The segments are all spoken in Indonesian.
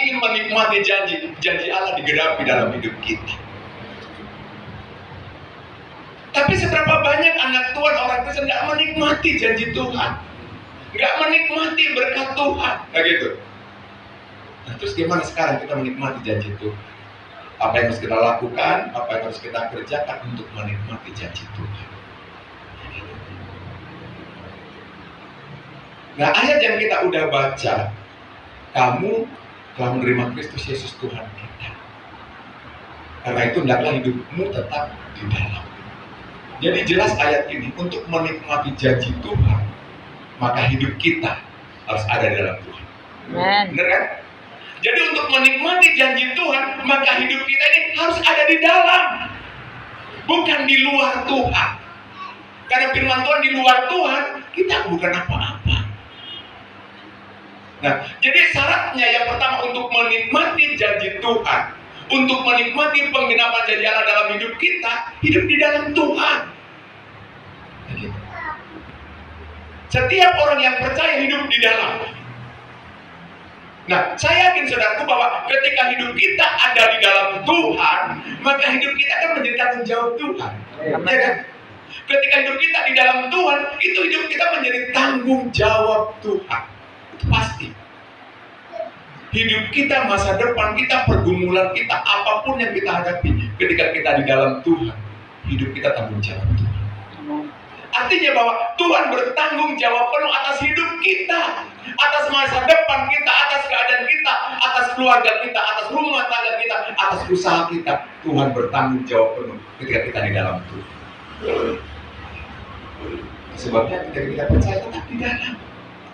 ingin menikmati janji Allah digenapi dalam hidup kita. Tapi seberapa banyak anak Tuhan, orang Kristen nggak menikmati janji Tuhan, nggak menikmati berkat Tuhan, kayak gitu. Nah, terus gimana sekarang kita menikmati janji Tuhan? Apa yang harus kita lakukan, apa yang harus kita kerjakan untuk menikmati janji Tuhan? Nah, ayat yang kita udah baca, kamu telah menerima Kristus Yesus Tuhan kita. Karena itu hendaklah hidupmu tetap di dalam. Jadi jelas ayat ini, untuk menikmati janji Tuhan, maka hidup kita harus ada di dalam Tuhan. Benar kan? Jadi untuk menikmati janji Tuhan, maka hidup kita ini harus ada di dalam, bukan di luar Tuhan. Karena firman Tuhan di luar Tuhan, kita bukan apa-apa. Nah, jadi syaratnya yang pertama untuk menikmati janji Tuhan, untuk menikmati penggenapan janji Allah dalam hidup kita, hidup di dalam Tuhan. Setiap orang yang percaya hidup di dalam. Nah, saya yakin saudaraku bahwa ketika hidup kita ada di dalam Tuhan, maka hidup kita akan menjadi tanggung jawab Tuhan. Ya kan? Ketika hidup kita di dalam Tuhan, itu hidup kita menjadi tanggung jawab Tuhan. Itu pasti. Hidup kita, masa depan kita, pergumulan kita, apapun yang kita hadapi, ketika kita di dalam Tuhan, hidup kita tanggung jawab Tuhan. Artinya bahwa Tuhan bertanggung jawab penuh atas hidup kita, atas masa depan kita, atas keadaan kita, atas keluarga kita, atas rumah tangga kita, atas usaha kita. Tuhan bertanggung jawab penuh ketika kita di dalam Tuhan. Sebabnya ketika kita percaya tetap di dalam,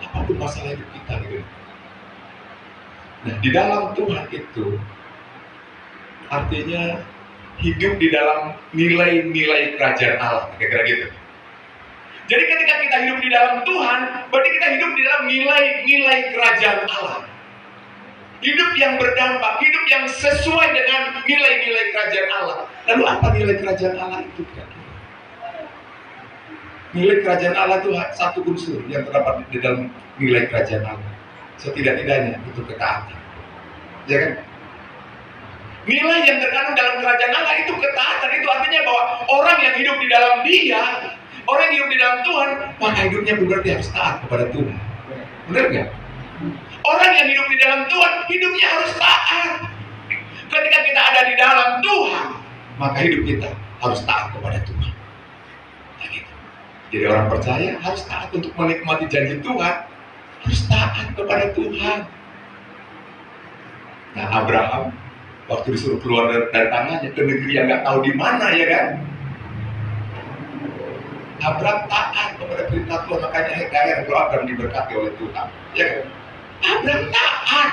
apapun masalah hidup kita gitu. Nah, di dalam Tuhan itu artinya hidup di dalam nilai-nilai kerajaan Allah, kira-kira gitu. Jadi ketika kita hidup di dalam Tuhan, berarti kita hidup di dalam nilai-nilai kerajaan Allah. Hidup yang berdampak, hidup yang sesuai dengan nilai-nilai kerajaan Allah. Lalu apa nilai kerajaan Allah itu? Nilai kerajaan Allah itu satu unsur yang terdapat di dalam nilai kerajaan Allah. Setidak-tidaknya itu ketaatan. Ya kan? Nilai yang terkandung dalam kerajaan Allah itu ketaatan. Itu artinya bahwa orang yang hidup di dalam Dia, orang yang hidup di dalam Tuhan, maka hidupnya berarti harus taat kepada Tuhan. Benar nggak? Orang yang hidup di dalam Tuhan, hidupnya harus taat. Ketika kita ada di dalam Tuhan, maka hidup kita harus taat kepada Tuhan. Nah, gitu. Jadi orang percaya harus taat untuk menikmati janji Tuhan, harus taat kepada Tuhan. Nah, Abraham waktu disuruh keluar dari tangannya ke negeri yang nggak tahu di mana, ya kan? Abraham taat kepada perintah Tuhan, makanya Hekaya kalau Abraham diberkati oleh Tuhan. Ya kan? Abraham taat,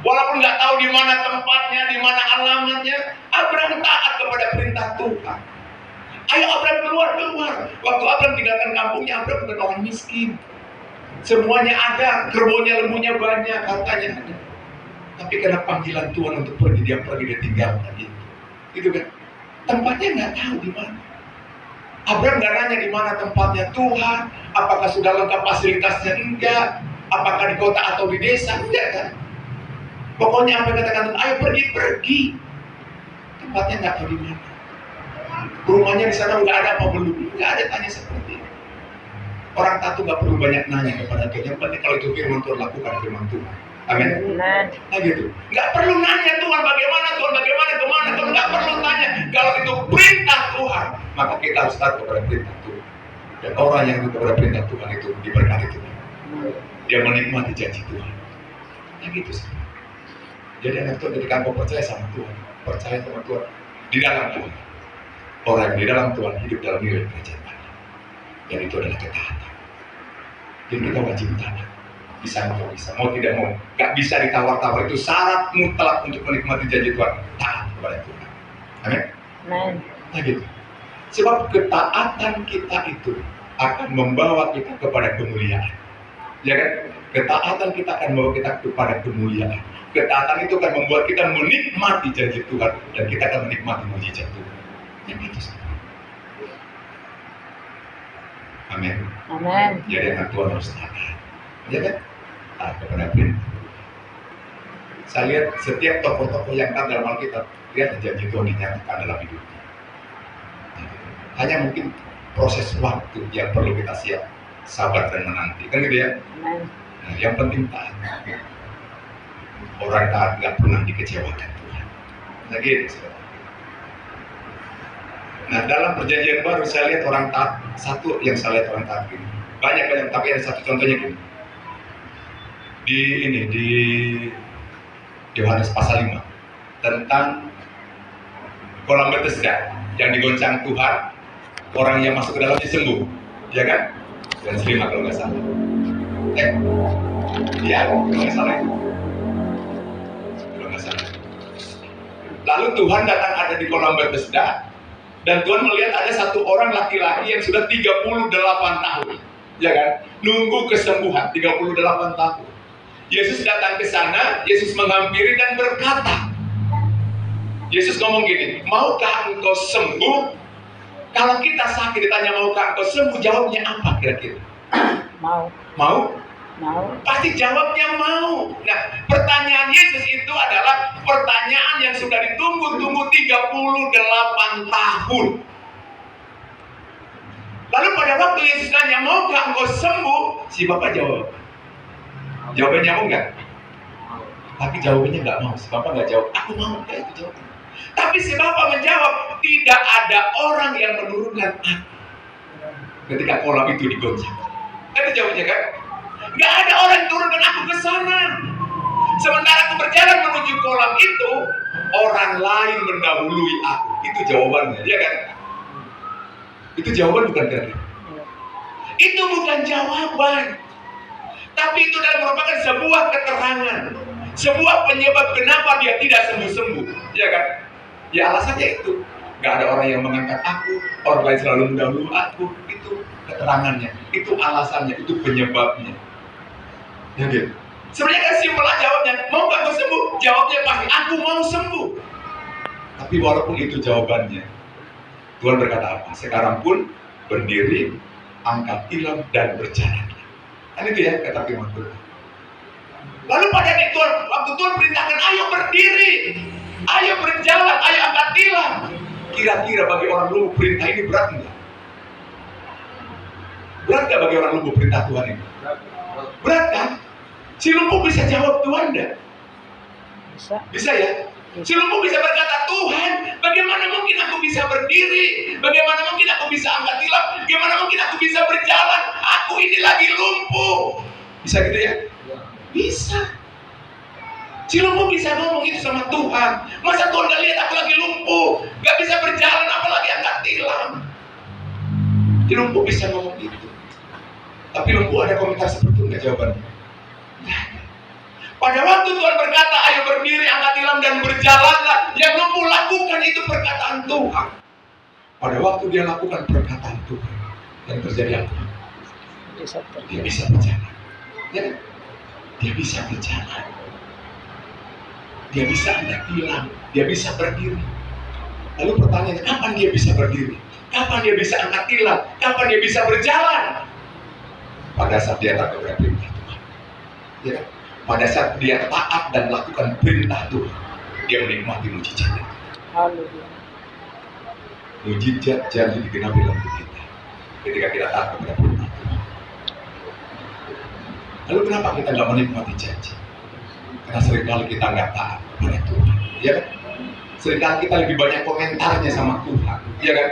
walaupun nggak tahu di mana tempatnya, di mana alamatnya, Abraham taat kepada perintah Tuhan. Ayo Abraham keluar. Waktu Abraham tinggalkan kampungnya, Abraham bukan orang miskin. Semuanya ada, kerbaunya, lembunya banyak, hartanya ada. Tapi karena panggilan Tuhan untuk pergi, dia tinggalkan itu. Itu kan? Tempatnya nggak tahu di mana. Abraham nggak nanya di mana tempatnya Tuhan, apakah sudah lengkap fasilitasnya, enggak, apakah di kota atau di desa, enggak kan? Pokoknya apa yang katakan Tuhan, ayo pergi. Tempatnya nggak tahu di mana. Rumahnya di sana udah ada apa belum? Nggak ada tanya seperti itu. Orang taat nggak perlu banyak nanya kepada Tuhan. Yang penting kalau itu firman Tuhan, lakukan firman Tuhan. Amin. Nah gitu. Nggak perlu nanya Tuhan bagaimana, kemana. Tuhan nggak perlu tanya. Kalau itu perintah Tuhan, maka kita harus taat kepada perintah Tuhan. Dan orang yang taat kepada perintah Tuhan itu diberkati Tuhan. Dia menikmati janji Tuhan. Nah gitu sih. Jadi anak Tuhan, ketika engkau percaya sama Tuhan, percaya sama Tuhan di dalam Tuhan. Orang yang di dalam Tuhan hidup dalam nilai kerajaan Allah. Dan itu adalah ketaatan. Dan kita wajib taat. Bisa atau bisa, mau tidak mau, gak bisa ditawar-tawar. Itu syarat mutlak untuk menikmati janji Tuhan, taat kepada Tuhan. Amin. Nah gitu. Sebab ketaatan kita itu akan membawa kita kepada kemuliaan. Ya kan? Ketaatan kita akan membawa kita kepada kemuliaan. Ketaatan itu akan membuat kita menikmati janji Tuhan, dan kita akan menikmati mujizat Tuhan. Yang itu sih. Amin. Jadi anak Tuhan harus taat. Ya kan? Taat kepada perintah. Saya lihat setiap tokoh-tokoh yang taat dalam Alkitab, lihat janji Tuhan dinyatakan dalam hidupnya. Hanya mungkin proses waktu yang perlu kita siap, sabar dan menanti, kan gitu ya. Nah, yang penting taat. Orang taat nggak pernah dikecewakan Tuhan. Nah gitu. Nah dalam perjanjian baru saya lihat orang taat, satu yang saya lihat orang taat gini. Banyak, tapi ada satu contohnya gini. Di Yohanes pasal 5 tentang kolam Bethesda yang digoncang Tuhan, orang yang masuk ke dalamnya sembuh, ya kan? Dan 5 kalau nggak salah. Iya, kalau nggak salah itu. Kalau nggak salah. Lalu Tuhan datang ada di kolam Bethesda dan Tuhan melihat ada satu orang laki-laki yang sudah 38 tahun, ya kan? Nunggu kesembuhan 38 tahun. Yesus datang ke sana, Yesus menghampiri dan berkata, Yesus ngomong gini, maukah engkau sembuh? Kalau kita sakit ditanya maukah engkau sembuh, jawabnya apa kira-kira? Mau. Mau? Mau. Pasti jawabnya mau. Nah, pertanyaan Yesus itu adalah pertanyaan yang sudah ditunggu-tunggu 38 tahun. Lalu pada waktu Yesus tanya, maukah engkau sembuh? Si Bapak jawab. Jawabannya mau nggak? Tapi jawabannya nggak mau. Si Bapak nggak jawab, aku mau. Itu jawabannya. Tapi si Bapak menjawab, tidak ada orang yang menurunkan aku ketika kolam itu digoncang. Itu jawabannya kan? Nggak ada orang yang turunkan aku ke sana. Sementara aku berjalan menuju kolam itu, orang lain mendahului aku. Itu jawabannya, ya kan? Itu jawaban bukan kan? Itu bukan jawaban. Tapi itu adalah merupakan sebuah keterangan, sebuah penyebab kenapa dia tidak sembuh-sembuh, ya kan? Ya alasannya itu, gak ada orang yang mengangkat aku, orang lain selalu mendahului aku. Itu keterangannya, itu alasannya, itu penyebabnya. Ya gitu. Sebenarnya kan simpel aja jawabnya, mau gak mau sembuh? Jawabnya pasti, aku mau sembuh. Tapi walaupun itu jawabannya, Tuhan berkata apa? Sekarang pun berdiri, angkat tilam dan berjalan. Kan itu ya kata firman Tuhan. Lalu pada Tuhan, waktu Tuhan perintahkan, ayo berdiri, ayo berjalan, ayo angkat tilam. Kira-kira bagi orang lumpuh perintah ini berat enggak? Berat enggak bagi orang lumpuh perintah Tuhan ini? Berat kan? Si lumpuh bisa jawab Tuhan enggak? Bisa ya? Si lumpuh bisa berkata, Tuhan, bagaimana mungkin aku bisa berdiri? Bagaimana mungkin aku bisa angkat tilam? Bagaimana mungkin aku bisa berjalan? Aku ini lagi lumpuh. Bisa gitu ya? Bisa. Si lumpuh bisa ngomong itu sama Tuhan. Masa Tuhan gak lihat aku lagi lumpuh? Gak bisa berjalan, apalagi angkat tilam. Si lumpuh bisa ngomong itu. Tapi lumpuh ada komentar seperti itu nggak jawabannya? Pada waktu Tuhan berkata, ayo berdiri, angkat tilam dan berjalanlah, yang lumpuh lakukan itu perkataan Tuhan. Pada waktu dia lakukan perkataan Tuhan, yang terjadi apa? Dia bisa berjalan. Ya, dia bisa berjalan. Dia bisa angkat tilam, dia bisa berdiri. Lalu pertanyaannya, kapan dia bisa berdiri? Kapan dia bisa angkat tilam? Kapan dia bisa berjalan? Pada saat dia taat kepada perintah Tuhan. Ya. Pada saat dia taat dan lakukan perintah Tuhan, dia menikmati mujizat. Haleluya. Mujizat janji digenapi dalam hidup kita ketika kita taat kepada perintah Tuhan. Lalu kenapa kita nggak menikmati janji? Karena seringkali kita nggak taat kepada Tuhan, ya kan? Seringkali kita lebih banyak komentarnya sama Tuhan, ya kan?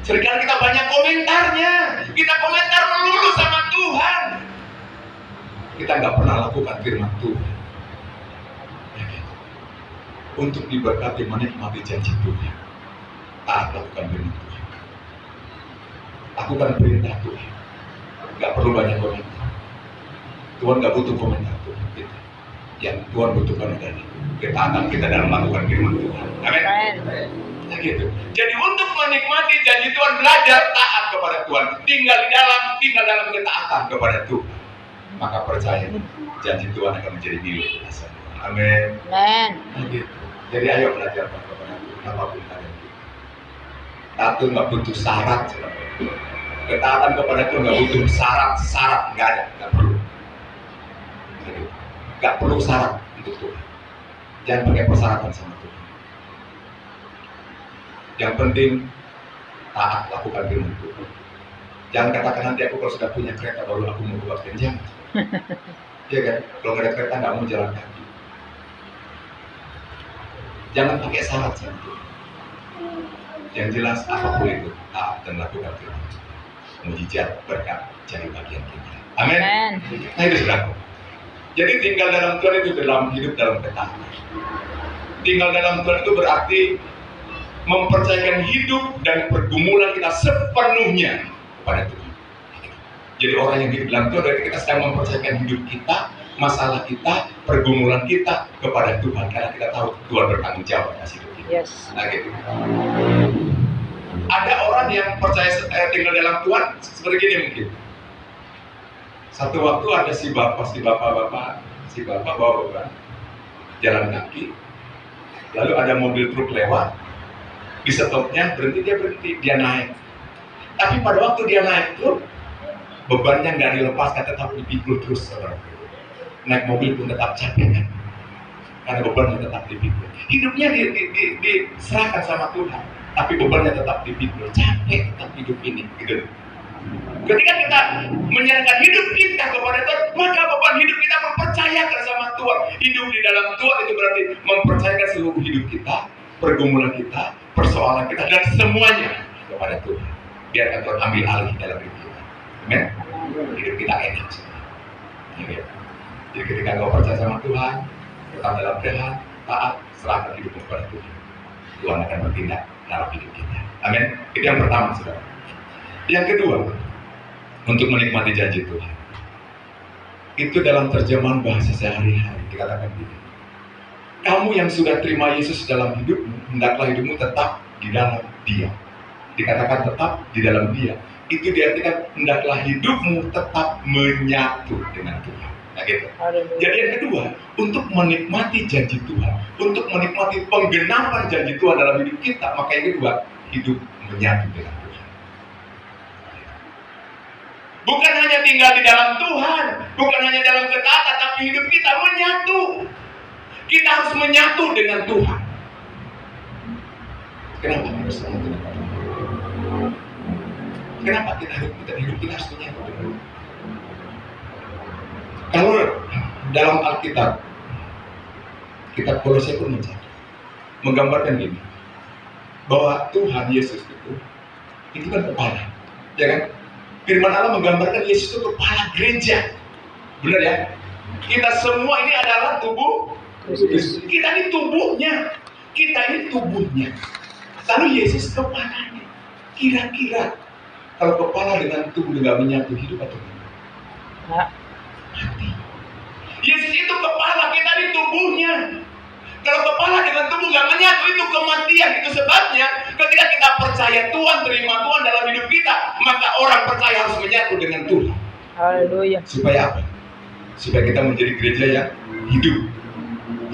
Seringkali kita banyak komentarnya, kita komentar melulu sama Tuhan. Kita nggak pernah lakukan firman Tuhan. Ya, gitu. Untuk diberkati menikmati janji Tuhan, taat lakukan firman Tuhan. Lakukan perintah Tuhan. Nggak perlu banyak komentar. Tuhan nggak butuh komentar Tuhan kita. Yang Tuhan butuhkan adalah ketaatan kita dalam melakukan firman Tuhan. Amin. Nah, gitu. Jadi untuk menikmati janji Tuhan, belajar taat kepada Tuhan. Tinggal dalam ketaatan kepada Tuhan. Maka percaya janji Tuhan akan menjadi milik kita semua. Amin. Amin. Nah, gitu. Jadi ayo belajar kepada Tuhan apapun kalian. Taat itu nggak butuh syarat. Ketaatan kepada Tuhan nggak butuh syarat nggak ada, nggak perlu. Nggak perlu syarat untuk Tuhan. Jangan pakai persyaratan sama Tuhan. Yang penting taat, lakukan firman Tuhan. Jangan katakan nanti aku kalau sudah punya kereta baru aku mau buat jangan. Iya kan? Kalau nggak ada kereta nggak mau jalan kaki. Jangan pakai syarat sama Tuhan. Yang jelas apapun itu taat dan lakukan firman Tuhan. Mujizat berkat jadi bagian kita. Amin. Nah itu saudara. Jadi tinggal dalam Tuhan itu dalam hidup dalam ketaatan. Tinggal dalam Tuhan itu berarti mempercayakan hidup dan pergumulan kita sepenuhnya kepada Tuhan. Jadi orang yang hidup dalam Tuhan berarti kita sedang mempercayakan hidup kita, masalah kita, pergumulan kita kepada Tuhan karena kita tahu Tuhan bertanggung jawab atas hidup kita. Yes. Nah gitu. Ada orang yang percaya tinggal dalam Tuhan seperti gini mungkin. Satu waktu ada si bapak bawa beban jalan kaki, lalu ada mobil truk lewat, di stopnya berhenti, dia naik. Tapi pada waktu dia naik truk, bebannya nggak dilepaskan, tetap dipikul terus. Naik mobil pun tetap capek kan, karena bebannya tetap dipikul. Hidupnya diserahkan sama Tuhan, tapi bebannya tetap dipikul, capek tetap hidup ini, gitu. Ketika kita menyerahkan hidup kita kepada Tuhan, maka beban hidup kita mempercayakan sama Tuhan. Hidup di dalam Tuhan itu berarti mempercayakan seluruh hidup kita, pergumulan kita, persoalan kita, dan semuanya kepada Tuhan. Biarkan Tuhan ambil alih dalam hidup kita. Amin. Hidup kita enak. Ya. Jadi ketika kau percaya sama Tuhan, tetap dalam Tuhan, taat, serahkan hidup kepada Tuhan. Tuhan akan bertindak dalam hidup kita. Amin. Itu yang pertama, saudara. Yang kedua, untuk menikmati janji Tuhan. Itu dalam terjemahan bahasa sehari-hari dikatakan begini. Kamu yang sudah terima Yesus dalam hidupmu, hendaklah hidupmu tetap di dalam Dia. Dikatakan tetap di dalam Dia. Itu diartikan hendaklah hidupmu tetap menyatu dengan Tuhan. Nah, gitu. Jadi yang kedua, untuk menikmati janji Tuhan, untuk menikmati penggenapan janji Tuhan dalam hidup kita, maka yang kedua, hidup menyatu dengan Tuhan. Bukan hanya tinggal di dalam Tuhan, bukan hanya dalam ketaatan, tapi hidup kita menyatu. Kita harus menyatu dengan Tuhan. Kenapa harus menyatu dengan Tuhan? Kenapa hidup kita harus menyatu dengan Tuhan? Kalau dalam Alkitab, kitab Kolose pun menggambarkan gini, bahwa Tuhan Yesus itu kan kepala, ya kan? Firman Allah menggambarkan Yesus itu kepala gereja. Benar ya? Kita semua ini adalah tubuh Kristus. Kita ini tubuhnya. Lalu Yesus kepalanya. Kira-kira kalau kepala dengan tubuh nggak menyatu, hidup atau tidak? Mati. Yesus itu kepala, kita ini tubuhnya. Kalau kepala dengan tubuh nggak menyatu, itu kematian. Itu sebabnya ketika kita percaya Tuhan, terima Tuhan dalam hidup kita, maka orang percaya harus menyatu dengan Tuhan. Haleluya. Supaya apa? Supaya kita menjadi gereja yang hidup.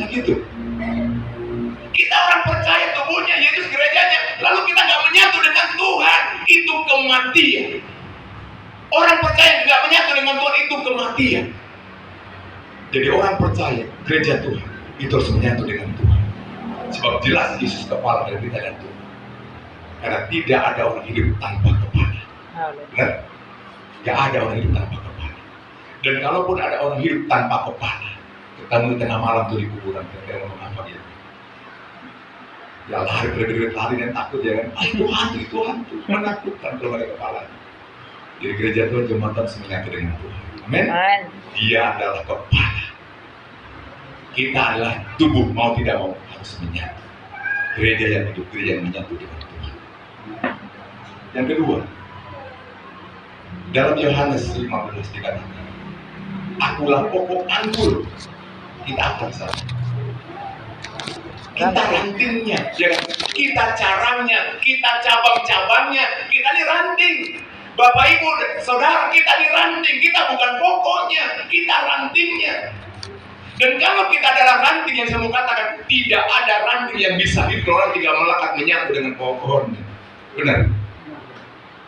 Nah gitu. Kita orang percaya tubuhnya, Yesus gerejanya, lalu kita nggak menyatu dengan Tuhan, itu kematian. Orang percaya nggak menyatu dengan Tuhan, itu kematian. Jadi orang percaya gereja Tuhan itu harus menyatu dengan Tuhan. Sebab jelas Yesus kepala dari kita dan Tuhan. Karena tidak ada orang hidup tanpa kepala. Benar? Tidak ada orang hidup tanpa kepala. Dan kalaupun ada orang hidup tanpa kepala, ketemu di tengah malam tuh di kuburan, kira-kira ngomong apa dia? Ya lari, bergerak lari dan takut ya kan? Itu hantu, menakutkan kalau ada kepala. Jadi gereja Tuhan jemaat menyatu dengan Tuhan. Amin. Dia adalah kepala. Kita adalah tubuh, mau tidak mau harus menyatu. Gereja yang hidup, gereja yang menyatu dengan Tuhan. Yang kedua, dalam Yohanes 15 dikatakan, akulah pokok anggur, kita akan sana. Kita rantingnya, kita carangnya, kita cabang-cabangnya, kita ini ranting. Bapak Ibu, saudara, kita di ranting, kita bukan pokoknya, kita rantingnya. Dan kalau kita adalah ranting yang saya mau katakan, tidak ada ranting yang bisa hidup orang tidak melekat menyatu dengan pohonnya. Benar?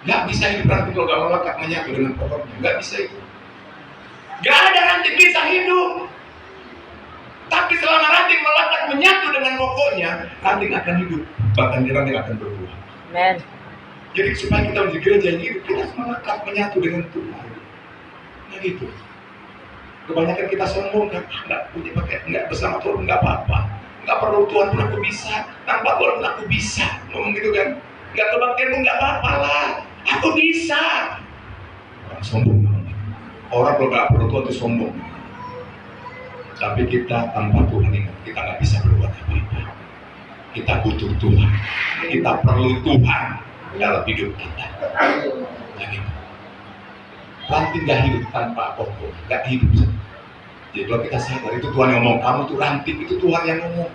Gak bisa hidup ranting kalau gak melekat menyatu dengan pohonnya. Gak bisa itu. Gak ada ranting bisa hidup. Tapi selama ranting melekat menyatu menyatu dengan pokoknya, ranting akan hidup, bahkan ranting akan berbuah. Amen. Jadi supaya kita menjadi gereja yang hidup, kita harus melekat menyatu dengan Tuhan. Nah gitu. Kebanyakan kita sombong kan, nggak punya pakai, nggak bersama Tuhan nggak apa-apa, nggak perlu Tuhan pun aku bisa, tanpa Tuhan pun aku bisa, ngomong gitu kan, nggak kebaktian pun nggak apa-apa lah, aku bisa. Orang sombong, orang kalau nggak perlu Tuhan itu sombong. Tapi kita tanpa Tuhan ini kita nggak bisa berbuat apa-apa. Kita butuh Tuhan, kita perlu Tuhan dalam hidup kita. Nah gitu. Ranting gak hidup tanpa pokok, gak hidup. Jadi kalau kita sadar itu Tuhan yang ngomong, kamu tuh ranting, itu Tuhan yang ngomong.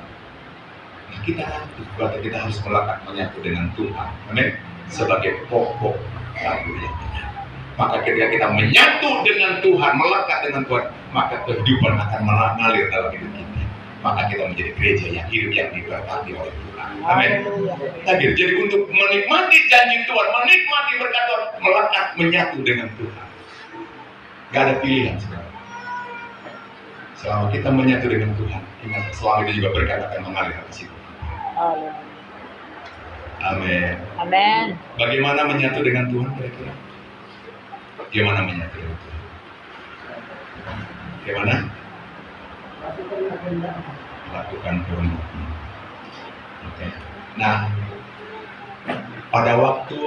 Nah kita ranting, berarti kita harus melekat menyatu dengan Tuhan. Amin. Sebagai pokok ranting yang benar. Maka ketika kita menyatu dengan Tuhan, melekat dengan Tuhan, maka kehidupan akan mengalir dalam hidup kita. Maka kita menjadi gereja yang hidup, yang diberkati oleh Tuhan. Amin. Jadi untuk menikmati janji Tuhan, menikmati berkat Tuhan, melekat menyatu dengan Tuhan. Gak ada pilihan sebenarnya. Selama kita menyatu dengan Tuhan, ingat selama itu juga berkat akan mengalir atas itu. Amin. Amin. Bagaimana menyatu dengan Tuhan kira-kira? Bagaimana menyatu dengan Tuhan? Bagaimana? Lakukan kehendak. Oke. Nah, pada waktu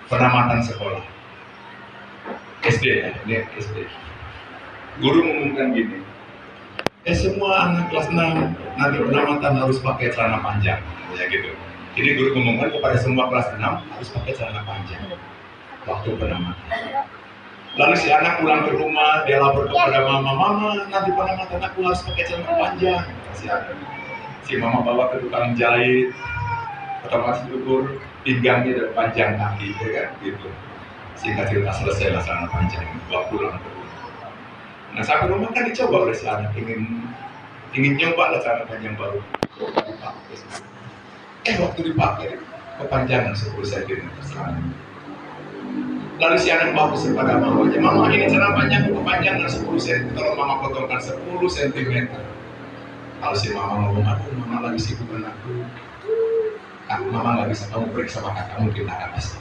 penamatan sekolah SD ya, ini SD. Guru mengumumkan gini, semua anak kelas 6 nanti penamatan harus pakai celana panjang, ya gitu. Jadi guru mengumumkan kepada semua kelas 6 harus pakai celana panjang waktu penamatan. Lalu si anak pulang ke rumah, dia lapor kepada mama, nanti penamatan aku harus pakai celana panjang. Si mama bawa ke tukang jahit, otomatis ukur pinggangnya dan panjang kaki, ya kan, gitu. Singkat cerita selesai lah celana panjang, bawa pulang ke rumah. Nah sampai rumah kan dicoba oleh si anak, ingin nyoba lah celana panjang baru. Waktu dipakai kepanjangan 10 cm celana. Lalu si anak bawa kepada mamanya, mama ini celana panjang kepanjangan 10 cm, tolong mama potongkan 10 cm. Kalau si mama ngomong, aduh mama lagi sibuk anakku, mama nggak bisa, kamu pergi sama kakakmu, kita nggak bisa.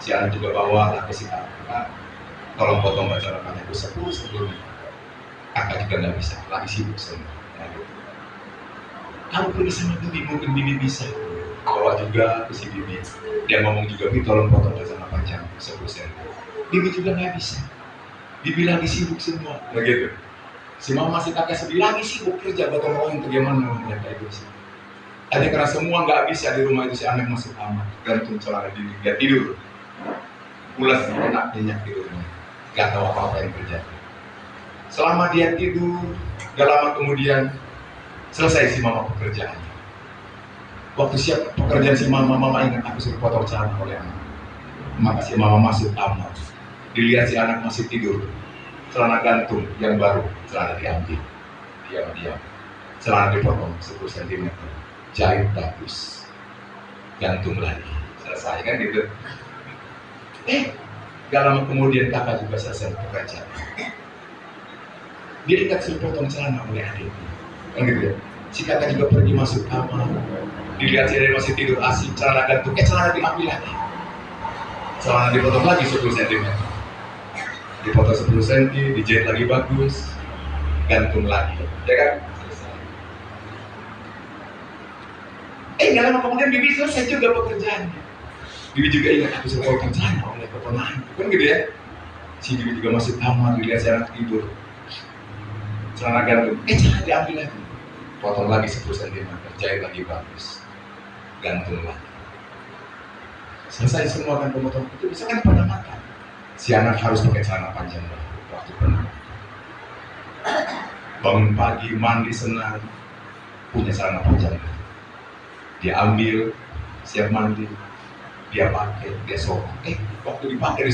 Si anak juga bawa lah ke si kakak, tolong potong celana panjangku 10 cm. Kakak juga nggak bisa, lagi sibuk semua. Kamu pergi sama bibi, mungkin bibi bisa. Bawa juga ke si bibi, dia ngomong juga, bibi tolong potong celana panjang 10 cm. Bibi juga nggak bisa, bibi lagi sibuk semua, begitu. Si mama si kakak sedih, lagi sibuk kerja, gotong royong bagaimana mereka itu sih. Tapi karena semua nggak bisa di rumah itu, si anak masuk kamar, gantung celana bibi, dia tidur. Pulas enak nyenyak tidurnya, nggak tahu apa yang terjadi. Selama dia tidur, gak lama kemudian selesai si mama pekerjaannya. Waktu siap pekerjaan si mama ingat, aku suruh potong celana oleh anak. Maka si mama masuk kamar, dilihat si anak masih tidur, celana gantung yang baru, celana diambil, diam-diam, celana dipotong 10 cm, jahit bagus, gantung lagi, selesai kan gitu. Gak lama kemudian kakak juga selesai pekerjaan. Dia ingat suruh potong celana oleh adiknya, kan gitu ya. Si kakak juga pergi masuk kamar, dilihat si adik masih tidur asik, celana gantung, celana diambil lagi, celana dipotong lagi 10 cm, dipotong 10 cm, dijahit lagi bagus, gantung lagi, ya kan? Gak lama kemudian bibi selesai juga pekerjaannya. Bibi juga ingat, aku suruh potong celana oleh keponakan, kan gitu ya. Si bibi juga masuk kamar, dilihat si anak tidur, celana gantung, celana diambil lagi, potong lagi 10 cm, jahit lagi bagus, gantung lagi. Selesai semua kan pemotongan itu, bisa kan penamatan. Si anak harus pakai celana panjang waktu penamatan. Bangun pagi, mandi senang, punya celana panjang. Dia ambil, siap mandi, dia pakai, dia sobek. Waktu dipakai